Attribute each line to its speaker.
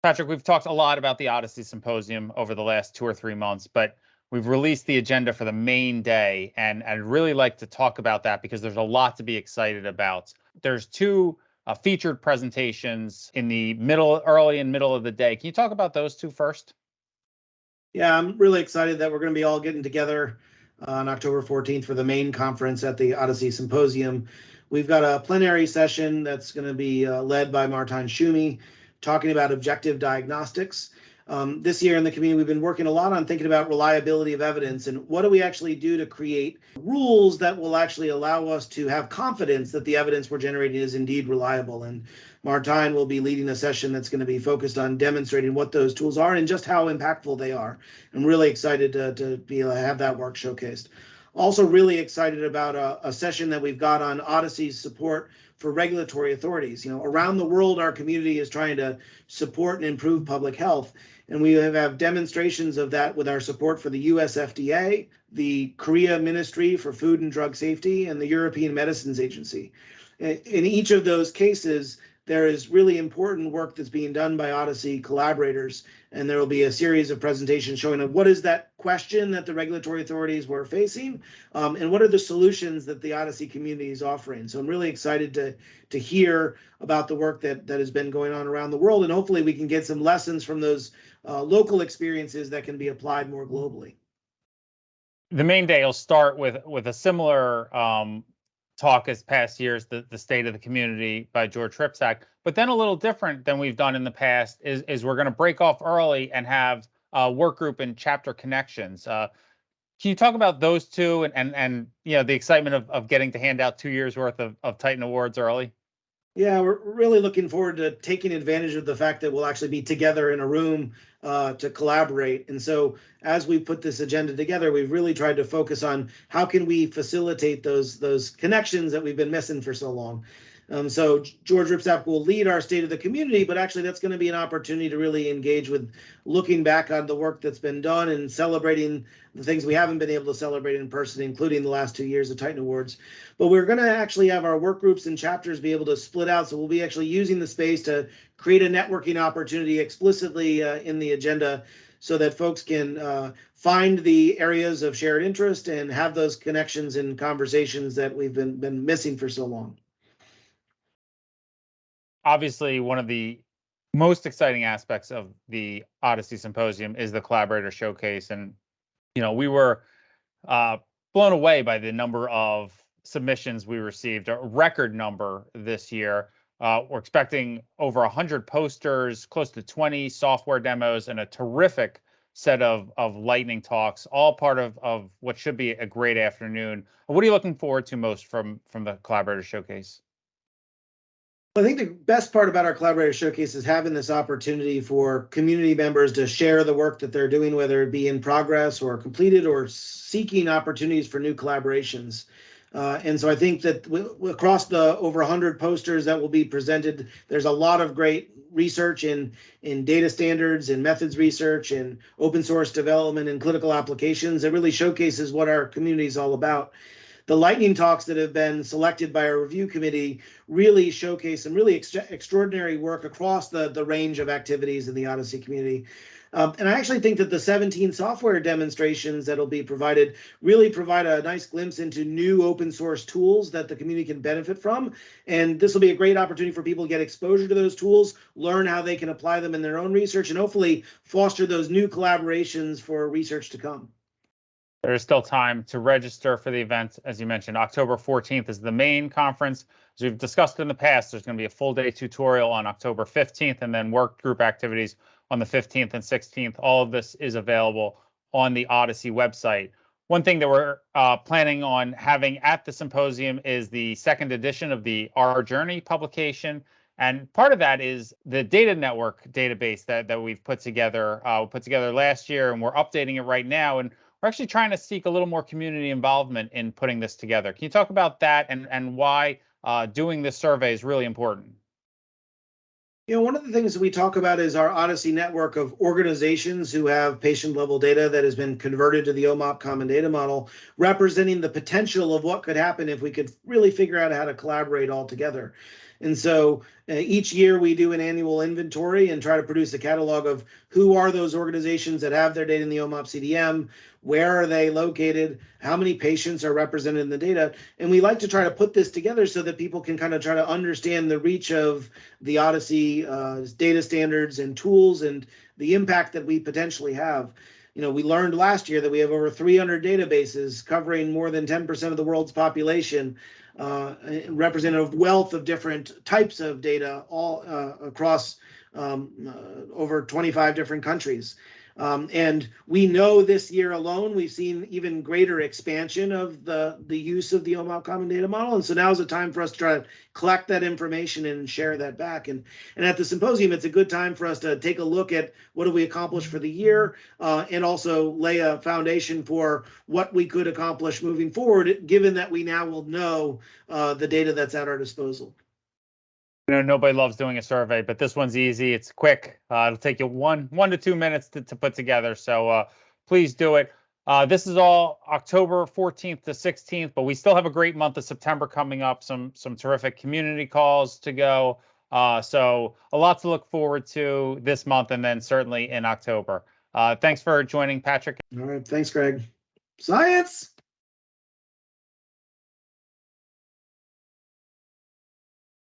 Speaker 1: Patrick, we've talked a lot about the Odyssey Symposium over the last 2 or 3 months, but we've released the agenda for the main day, and I'd really like to talk about that because there's a lot to be excited about. There's two featured presentations in the early and middle of the day. Can you talk about those two first?
Speaker 2: Yeah, I'm really excited that we're going to be all getting together on October 14th for the main conference at the Odyssey Symposium. We've got a plenary session that's going to be led by Martin Schumi, talking about objective diagnostics. This year in the community, we've been working a lot on thinking about reliability of evidence and what do we actually do to create rules that will actually allow us to have confidence that the evidence we're generating is indeed reliable. And Martin will be leading a session that's going to be focused on demonstrating what those tools are and just how impactful they are. I'm really excited to be able to have that work showcased. Also really excited about a session that we've got on Odyssey's support for regulatory authorities. Around the world, our community is trying to support and improve public health. And we have demonstrations of that with our support for the US FDA, the Korea Ministry for Food and Drug Safety, and the European Medicines Agency. In each of those cases, there is really important work that's being done by Odyssey collaborators, and there will be a series of presentations showing what is that question that the regulatory authorities were facing, and what are the solutions that the Odyssey community is offering. So I'm really excited to hear about the work that has been going on around the world, and hopefully we can get some lessons from those local experiences that can be applied more globally.
Speaker 1: The main day will start with a similar talk as past years, the State of the Community by George Ripsack. But then a little different than we've done in the past is we're going to break off early and have a work group and chapter connections. Can you talk about those two and the excitement of getting to hand out 2 years worth of Titan Awards early?
Speaker 2: Yeah, we're really looking forward to taking advantage of the fact that we'll actually be together in a room to collaborate. And so as we put this agenda together, we've really tried to focus on how can we facilitate those connections that we've been missing for so long. So George Ripsack will lead our State of the Community, but actually that's going to be an opportunity to really engage with looking back on the work that's been done and celebrating the things we haven't been able to celebrate in person, including the last 2 years of Titan Awards. But we're going to actually have our work groups and chapters be able to split out. So we'll be actually using the space to create a networking opportunity explicitly in the agenda so that folks can find the areas of shared interest and have those connections and conversations that we've been missing for so long.
Speaker 1: Obviously, one of the most exciting aspects of the Odyssey Symposium is the Collaborator Showcase. And, we were blown away by the number of submissions we received, a record number this year. We're expecting over 100 posters, close to 20 software demos, and a terrific set of lightning talks, all part of what should be a great afternoon. What are you looking forward to most from the Collaborator Showcase?
Speaker 2: I think the best part about our Collaborator Showcase is having this opportunity for community members to share the work that they're doing, whether it be in progress or completed or seeking opportunities for new collaborations. And so I think that across the over 100 posters that will be presented, there's a lot of great research in data standards and methods research and open source development and clinical applications. It really showcases what our community is all about. The lightning talks that have been selected by our review committee really showcase some really extraordinary work across the range of activities in the Odyssey community. And I actually think that the 17 software demonstrations that'll be provided really provide a nice glimpse into new open source tools that the community can benefit from. And this will be a great opportunity for people to get exposure to those tools, learn how they can apply them in their own research, and hopefully foster those new collaborations for research to come.
Speaker 1: There's still time to register for the event. As you mentioned, October 14th is the main conference. As we've discussed in the past, there's going to be a full day tutorial on October 15th and then work group activities on the 15th and 16th. All of this is available on the Odyssey website. One thing that we're planning on having at the symposium is the second edition of the Our Journey publication. And part of that is the data network database that we've put together. We put together last year, and we're updating it right now. And we're actually trying to seek a little more community involvement in putting this together. Can you talk about that and why doing this survey is really important?
Speaker 2: One of the things that we talk about is our Odyssey network of organizations who have patient-level data that has been converted to the OMOP Common Data Model, representing the potential of what could happen if we could really figure out how to collaborate all together. And so each year we do an annual inventory and try to produce a catalog of who are those organizations that have their data in the OMOP CDM, where are they located, how many patients are represented in the data. And we like to try to put this together so that people can kind of try to understand the reach of the Odyssey data standards and tools and the impact that we potentially have. You know, we learned last year that we have over 300 databases covering more than 10% of the world's population, representing a wealth of different types of data all across over 25 different countries. And we know this year alone, we've seen even greater expansion of the use of the OMOP Common Data Model. And so now is a time for us to try to collect that information and share that back. And at the symposium, it's a good time for us to take a look at what have we accomplished for the year, and also lay a foundation for what we could accomplish moving forward, given that we now will know the data that's at our disposal.
Speaker 1: You know, nobody loves doing a survey, but this one's easy. It's quick. It'll take you one to 2 minutes to put together. So please do it. This is all October 14th to 16th, but we still have a great month of September coming up. Some terrific community calls to go. So a lot to look forward to this month, and then certainly in October. Thanks for joining, Patrick.
Speaker 2: All right. Thanks, Greg. Science.